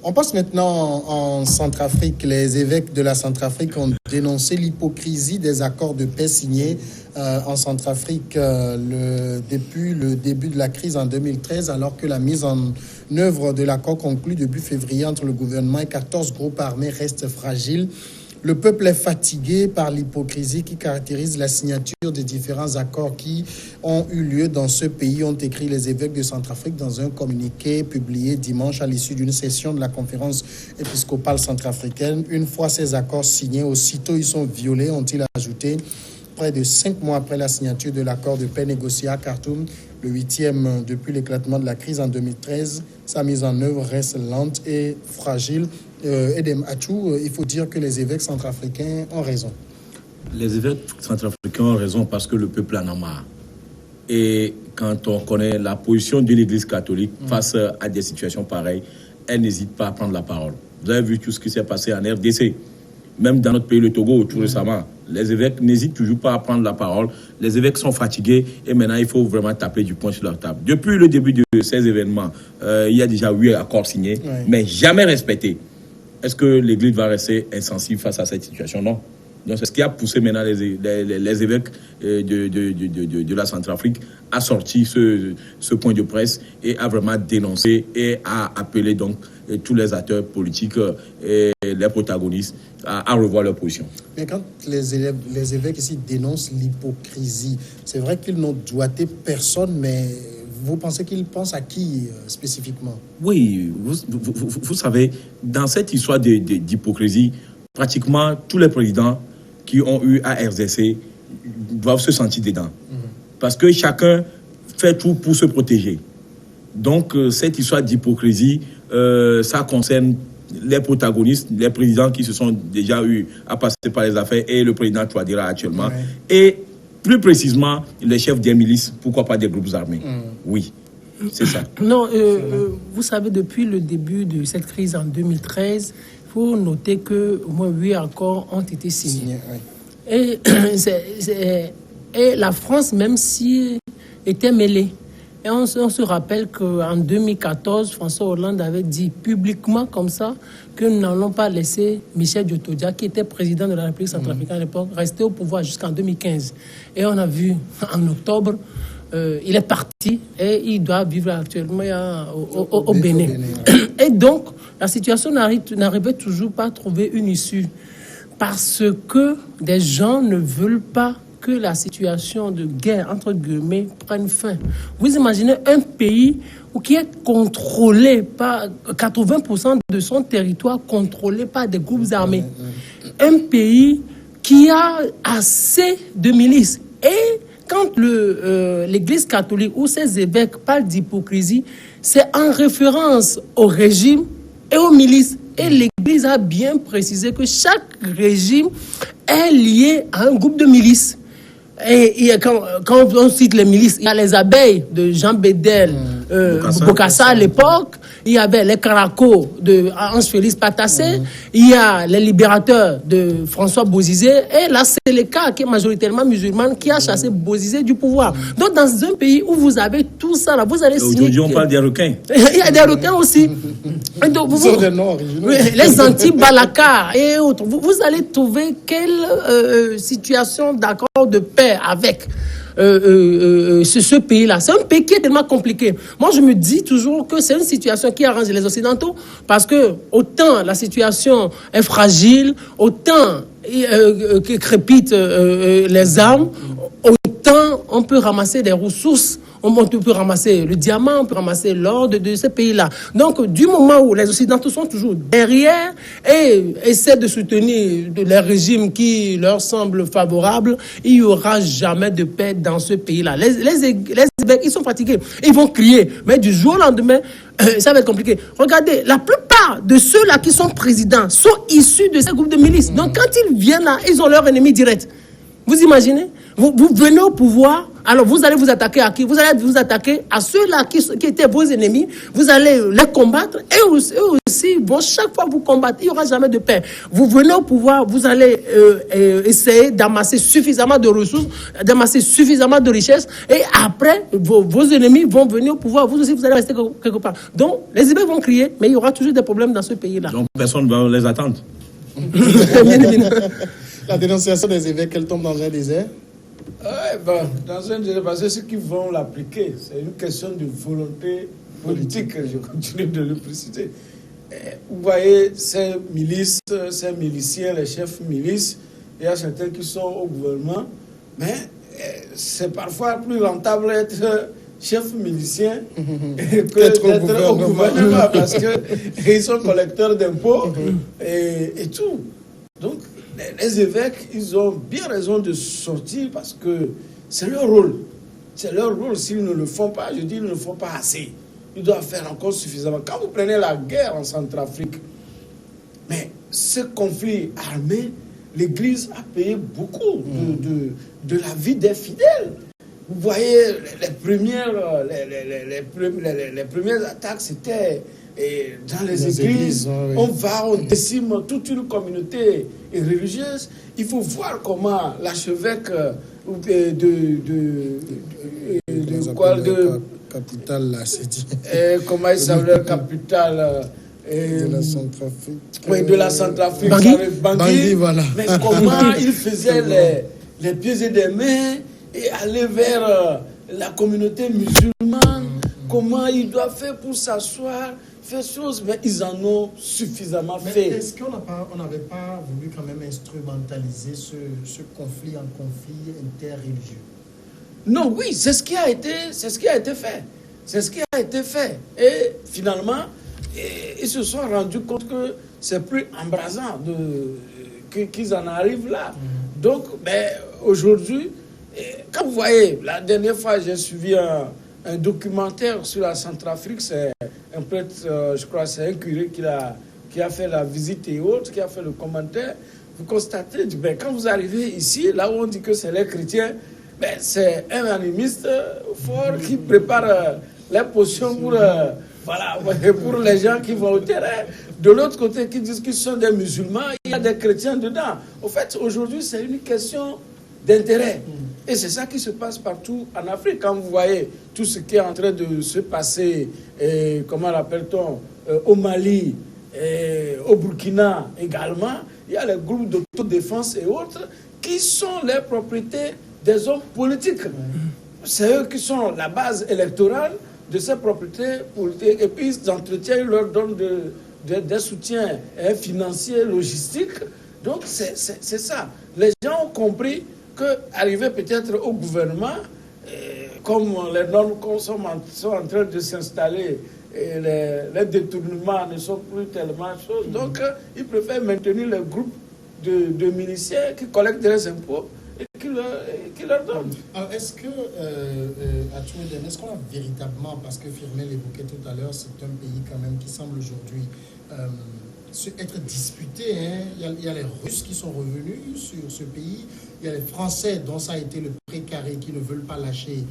On passe maintenant en Centrafrique. Les évêques de la Centrafrique ont dénoncé l'hypocrisie des accords de paix signés en Centrafrique depuis le début de la crise en 2013, alors que la mise en œuvre de l'accord conclu début février entre le gouvernement et 14 groupes armés reste fragile. Le peuple est fatigué par l'hypocrisie qui caractérise la signature des différents accords qui ont eu lieu dans ce pays, ont écrit les évêques de Centrafrique dans un communiqué publié dimanche à l'issue d'une session de la conférence épiscopale centrafricaine. Une fois ces accords signés, aussitôt ils sont violés, ont-ils ajouté. Près de 5 mois après la signature de l'accord de paix négocié à Khartoum, le 8e depuis l'éclatement de la crise en 2013, sa mise en œuvre reste lente et fragile. Edem Achou, il faut dire que les évêques centrafricains ont raison. Les évêques centrafricains ont raison parce que le peuple en a marre. Et quand on connaît la position de l'Église catholique face à des situations pareilles, elle n'hésite pas à prendre la parole. Vous avez vu tout ce qui s'est passé en RDC. Même dans notre pays, le Togo, tout récemment, les évêques n'hésitent toujours pas à prendre la parole. Les évêques sont fatigués et maintenant, il faut vraiment taper du poing sur leur table. Depuis le début de ces événements, il y a déjà 8 accords signés, mais jamais respectés. Est-ce que l'Église va rester insensible face à cette situation? Non. Donc, c'est ce qui a poussé maintenant les évêques de la Centrafrique à sortir ce point de presse et à vraiment dénoncer et à appeler donc tous les acteurs politiques et les protagonistes à revoir leur position. Mais quand les évêques ici dénoncent l'hypocrisie, c'est vrai qu'ils n'ont doigté personne, mais vous pensez qu'ils pensent à qui spécifiquement? Oui, vous savez, dans cette histoire d'hypocrisie, pratiquement tous les présidents qui ont eu à RDC doivent se sentir dedans. Parce que chacun fait tout pour se protéger. Donc, cette histoire d'hypocrisie, ça concerne les protagonistes, les présidents qui se sont déjà eu à passer par les affaires et le président Touadéra actuellement. Et plus précisément, les chefs des milices, pourquoi pas des groupes armés. Oui, c'est ça. Non, vous savez, depuis le début de cette crise en 2013, il faut noter qu'au moins 8 accords ont été signés. Et la France, même si était mêlée. Et on se rappelle qu'en 2014, François Hollande avait dit publiquement comme ça que nous n'allons pas laisser Michel Djotodia, qui était président de la République centrafricaine à l'époque, rester au pouvoir jusqu'en 2015. Et on a vu en octobre, il est parti et il doit vivre actuellement au Bénin. Et donc, la situation n'arrivait toujours pas à trouver une issue parce que des gens ne veulent pas que la situation de guerre, entre guillemets, prenne fin. Vous imaginez un pays qui est contrôlé par 80% de son territoire contrôlé par des groupes armés. Un pays qui a assez de milices. Et quand l'Église catholique ou ses évêques parlent d'hypocrisie, c'est en référence au régime et aux milices. Et l'Église a bien précisé que chaque régime est lié à un groupe de milices. Et quand on cite les milices, il y a les abeilles de Jean Bédel, Bokassa à l'époque, il y avait les Caracos de Ange-Félix Patassé, il y a les libérateurs de François Bozizé, et la Séléka, qui est majoritairement musulmane, qui a chassé Bozizé du pouvoir. Donc dans un pays où vous avez tout ça, là, vous allez signer... Aujourd'hui, on parle des requins. Il y a des requins aussi. Donc, les anti-Balaka et autres. Vous allez trouver quelle situation d'accord de paix avec ce pays-là. C'est un pays qui est tellement compliqué. Moi, je me dis toujours que c'est une situation qui arrange les Occidentaux parce que autant la situation est fragile, autant que crépitent les armes, autant on peut ramasser des ressources. On peut ramasser le diamant, on peut ramasser l'or de ces pays-là. Donc, du moment où les Occidentaux sont toujours derrière et essaient de soutenir les régimes qui leur semblent favorables, il n'y aura jamais de paix dans ce pays-là. Les évêques, ils sont fatigués. Ils vont crier. Mais du jour au lendemain, ça va être compliqué. Regardez, la plupart de ceux-là qui sont présidents sont issus de ces groupes de milices. Donc, quand ils viennent là, ils ont leur ennemi direct. Vous imaginez? Vous venez au pouvoir, alors vous allez vous attaquer à qui? Vous allez vous attaquer à ceux-là qui étaient vos ennemis. Vous allez les combattre. Et eux aussi vont chaque fois vous combattre. Il n'y aura jamais de paix. Vous venez au pouvoir, vous allez essayer d'amasser suffisamment de ressources, d'amasser suffisamment de richesses. Et après, vos ennemis vont venir au pouvoir. Vous aussi, vous allez rester quelque part. Donc, les évêques vont crier, mais il y aura toujours des problèmes dans ce pays-là. Donc, personne ne va les attendre. La dénonciation des évêques, elle tombe dans un désert. Dans un désert, parce que ceux qui vont l'appliquer, c'est une question de volonté politique, je continue de le préciser. Vous voyez, ces milices, ces miliciens, les chefs milices, il y a certains qui sont au gouvernement, mais c'est parfois plus rentable d'être chef milicien que d'être au gouvernement parce qu'ils sont collecteurs d'impôts et tout. Donc, les évêques, ils ont bien raison de sortir parce que c'est leur rôle. C'est leur rôle. S'ils ne le font pas, je dis, ils ne le font pas assez. Ils doivent faire encore suffisamment. Quand vous prenez la guerre en Centrafrique, mais ce conflit armé, l'Église a payé beaucoup de la vie des fidèles. Vous voyez, les premières attaques, c'était dans les églises. Oui. On décime toute une communauté religieuse. Il faut voir comment l'archevêque capitale, là, c'est dit. Comment il s'appelle, capitale de la Centrafrique. Oui, de la Centrafrique. Bangui, voilà. Mais comment il faisait les pieds et des mains et aller vers la communauté musulmane, comment ils doivent faire pour s'asseoir, faire choses, mais ils en ont suffisamment fait. Est-ce qu'on n'avait pas voulu quand même instrumentaliser ce conflit en conflit interreligieux? Non, oui, c'est ce qui a été fait. C'est ce qui a été fait. Et finalement, ils se sont rendus compte que c'est plus embrasant qu'ils en arrivent là. Donc, aujourd'hui, quand vous voyez, la dernière fois, j'ai suivi un documentaire sur la Centrafrique. C'est un prêtre, je crois, c'est un curé qui a fait la visite et autres, qui a fait le commentaire. Vous constatez, quand vous arrivez ici, là où on dit que c'est les chrétiens, c'est un animiste fort qui prépare les potions pour les gens qui vont au terrain. De l'autre côté, qui disent qu'ils sont des musulmans, il y a des chrétiens dedans. Au fait, aujourd'hui, c'est une question d'intérêt. Et c'est ça qui se passe partout en Afrique. Quand vous voyez tout ce qui est en train de se passer, comment l'appelle-t-on, au Mali, au Burkina également, il y a les groupes d'autodéfense et autres qui sont les propriétés des hommes politiques. C'est eux qui sont la base électorale de ces propriétés politiques. Et puis ils entretiennent, ils leur donnent des soutiens financiers, logistiques. Donc c'est ça. Les gens ont compris qu'arriver peut-être au gouvernement, comme les normes sont en train de s'installer, et les détournements ne sont plus tellement choses, donc ils préfèrent maintenir les groupes de miliciens qui collectent des impôts et qui leur donnent. Alors est-ce que, est-ce qu'on a véritablement, parce que Firmin l'évoquait tout à l'heure, c'est un pays quand même qui semble aujourd'hui être disputé, hein. Il y a les Russes qui sont revenus sur ce pays, il y a les Français dont ça a été le précaré qui ne veulent pas lâcher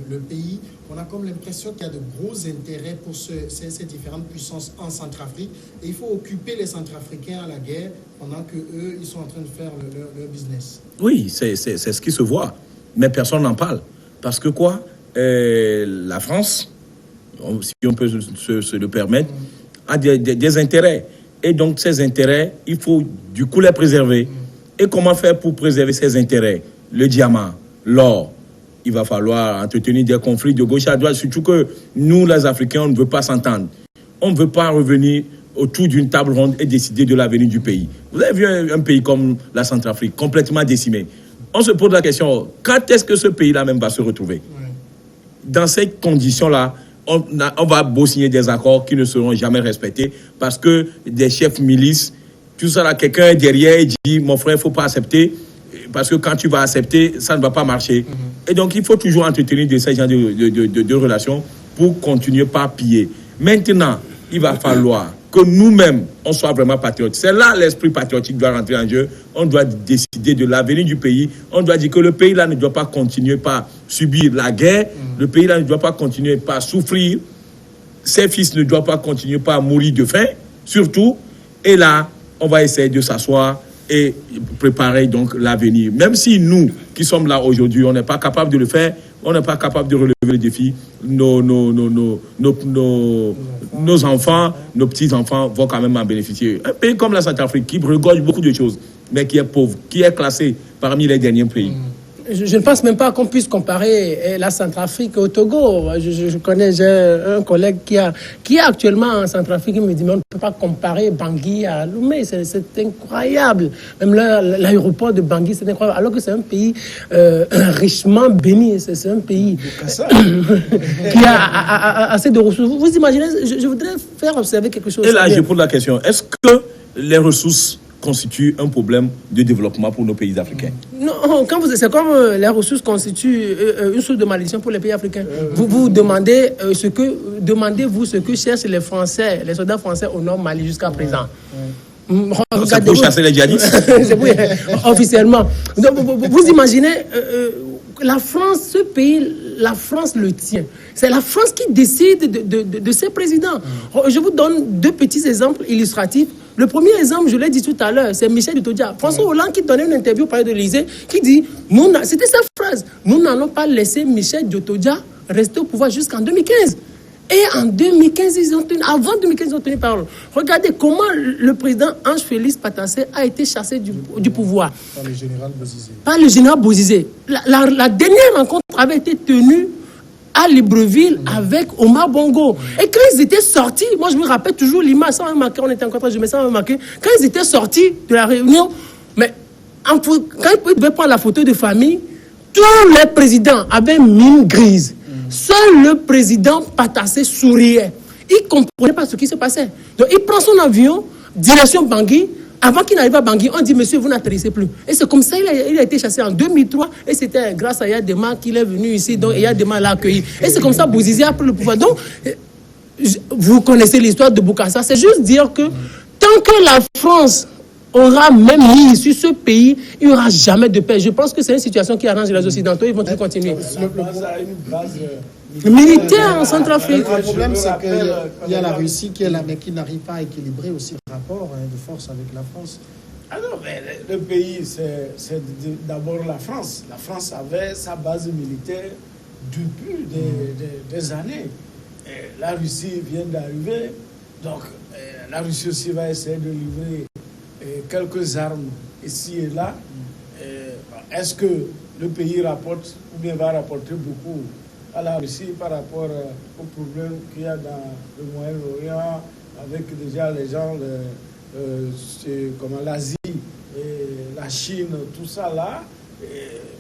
le pays. On a comme l'impression qu'il y a de gros intérêts pour ces différentes puissances en Centrafrique et il faut occuper les Centrafricains à la guerre pendant qu'eux, ils sont en train de faire leur business. Oui, c'est ce qui se voit, mais personne n'en parle. Parce que la France, si on peut se le permettre, a des intérêts. Et donc, ces intérêts, il faut du coup les préserver. Et comment faire pour préserver ces intérêts? Le diamant, l'or. Il va falloir entretenir des conflits de gauche à droite, surtout que nous, les Africains, on ne veut pas s'entendre. On ne veut pas revenir autour d'une table ronde et décider de l'avenir du pays. Vous avez vu un pays comme la Centrafrique, complètement décimé. On se pose la question, quand est-ce que ce pays-là même va se retrouver? Dans ces conditions-là, on va beau signer des accords qui ne seront jamais respectés parce que des chefs milices, tout ça là, quelqu'un est derrière et dit, mon frère, il ne faut pas accepter parce que quand tu vas accepter, ça ne va pas marcher. Et donc, il faut toujours entretenir de ces genres de relations pour continuer par piller. Maintenant, il va falloir que nous-mêmes, on soit vraiment patriotes. C'est là l'esprit patriotique doit rentrer en jeu. On doit décider de l'avenir du pays. On doit dire que le pays-là ne doit pas continuer par subir la guerre. Le pays-là ne doit pas continuer par souffrir. Ses fils ne doivent pas continuer par mourir de faim, surtout. Et là, on va essayer de s'asseoir et préparer donc l'avenir. Même si nous, qui sommes là aujourd'hui, on n'est pas capable de le faire, on n'est pas capable de relever le défi, nos enfants, nos petits-enfants vont quand même en bénéficier. Un pays comme la Centrafrique, qui regorge beaucoup de choses, mais qui est pauvre, qui est classé parmi les derniers pays. Je ne pense même pas qu'on puisse comparer la Centrafrique au Togo. Je connais, j'ai un collègue qui est actuellement en Centrafrique, il me dit, mais on ne peut pas comparer Bangui à Lomé, c'est incroyable. Même l'aéroport de Bangui, c'est incroyable. Alors que c'est un pays richement béni, c'est un pays qui a assez de ressources. Vous imaginez, je voudrais faire observer quelque chose. Et là, je pose la question, est-ce que les ressources constitue un problème de développement pour nos pays africains? Non, c'est comme les ressources constituent une source de malédiction pour les pays africains. Vous demandez demandez-vous ce que cherchent les Français, les soldats français au Nord Mali jusqu'à présent. C'est pour chasser les djihadistes. Officiellement. Donc, vous imaginez la France, ce pays, la France le tient. C'est la France qui décide de ses présidents. Je vous donne deux petits exemples illustratifs. Le premier exemple, je l'ai dit tout à l'heure, c'est Michel Dutodja. François Hollande qui donnait une interview au palais de l'Élysée, qui dit, c'était sa phrase, nous n'allons pas laisser Michel Dutodja rester au pouvoir jusqu'en 2015. Et en 2015, avant 2015, ils ont tenu parole. Regardez comment le président Ange Félix Patassé a été chassé du pouvoir. Par le général Bozizé. Par le général Bozizé. La dernière rencontre avait été tenue à Libreville avec Omar Bongo. Et quand ils étaient sortis, moi je me rappelle toujours l'image, ça m'a marqué, on était en contrat, je me sens marqué. Quand ils étaient sortis de la réunion, mais quand ils devaient prendre la photo de famille, tous les présidents avaient une mine grise. Seul le président Patassé souriait. Il ne comprenait pas ce qui se passait. Donc il prend son avion, direction Bangui. Avant qu'il n'arrive à Bangui, on dit, monsieur, vous n'atterrissez plus. Et c'est comme ça qu'il a été chassé en 2003. Et c'était grâce à Yadema qu'il est venu ici. Donc Yadema l'a accueilli. Et c'est comme ça que Bozizé a pris le pouvoir. Donc, vous connaissez l'histoire de Bokassa. C'est juste dire que tant que la France aura même mis sur ce pays, il n'y aura jamais de paix. Je pense que c'est une situation qui arrange les Occidentaux. Ils vont toujours continuer. Militaire en Centrafrique. Le problème, c'est qu'il y a la Russie qui est là, mais qui n'arrive pas à équilibrer aussi le rapport de force avec la France. Ah non, mais le pays, c'est d'abord la France. La France avait sa base militaire depuis des années. Et la Russie vient d'arriver, donc la Russie aussi va essayer de livrer quelques armes ici et là. Est-ce que le pays rapporte ou bien va rapporter beaucoup à la Russie par rapport aux problèmes qu'il y a dans le Moyen-Orient avec déjà les gens comme l'Asie, la Chine, tout ça là.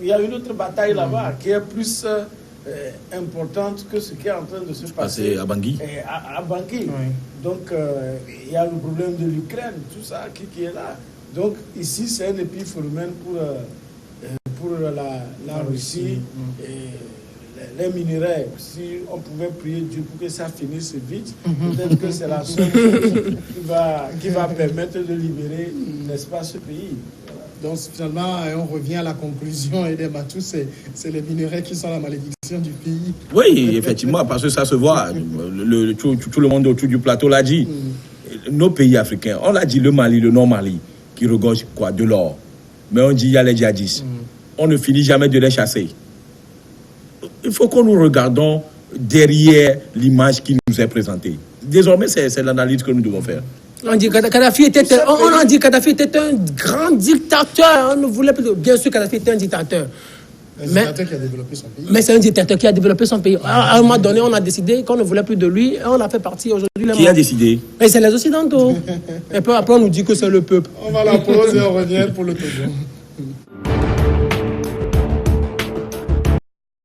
Il y a une autre bataille là-bas qui est plus importante que ce qui est en train de se passer à Bangui. À Bangui. Oui. Donc il y a le problème de l'Ukraine, tout ça qui est là. Donc ici c'est un épiphénomène pour la Russie. Et les minerais, si on pouvait prier Dieu pour que ça finisse vite, peut-être que c'est la seule chose qui va permettre de libérer, n'est-ce pas, ce pays. Donc finalement, on revient à la conclusion, et c'est les minerais qui sont la malédiction du pays. Oui, effectivement, parce que ça se voit. Tout le monde autour du plateau l'a dit. Nos pays africains, on l'a dit, le Mali, le Nord-Mali, qui regorge quoi? De l'or. Mais on dit, il y a les djihadistes. On ne finit jamais de les chasser. Il faut que nous regardons derrière l'image qui nous est présentée. Désormais, c'est l'analyse que nous devons faire. On dit que Kadhafi était un grand dictateur. On ne voulait plus. Bien sûr, Kadhafi était un dictateur. Un dictateur qui a développé son pays. Mais c'est un dictateur qui a développé son pays. À un moment donné, on a décidé qu'on ne voulait plus de lui. Et on a fait partie aujourd'hui. Qui a décidé? Mais c'est les Occidentaux. Et puis après, on nous dit que c'est le peuple. On va la pause et on revient pour le Togo.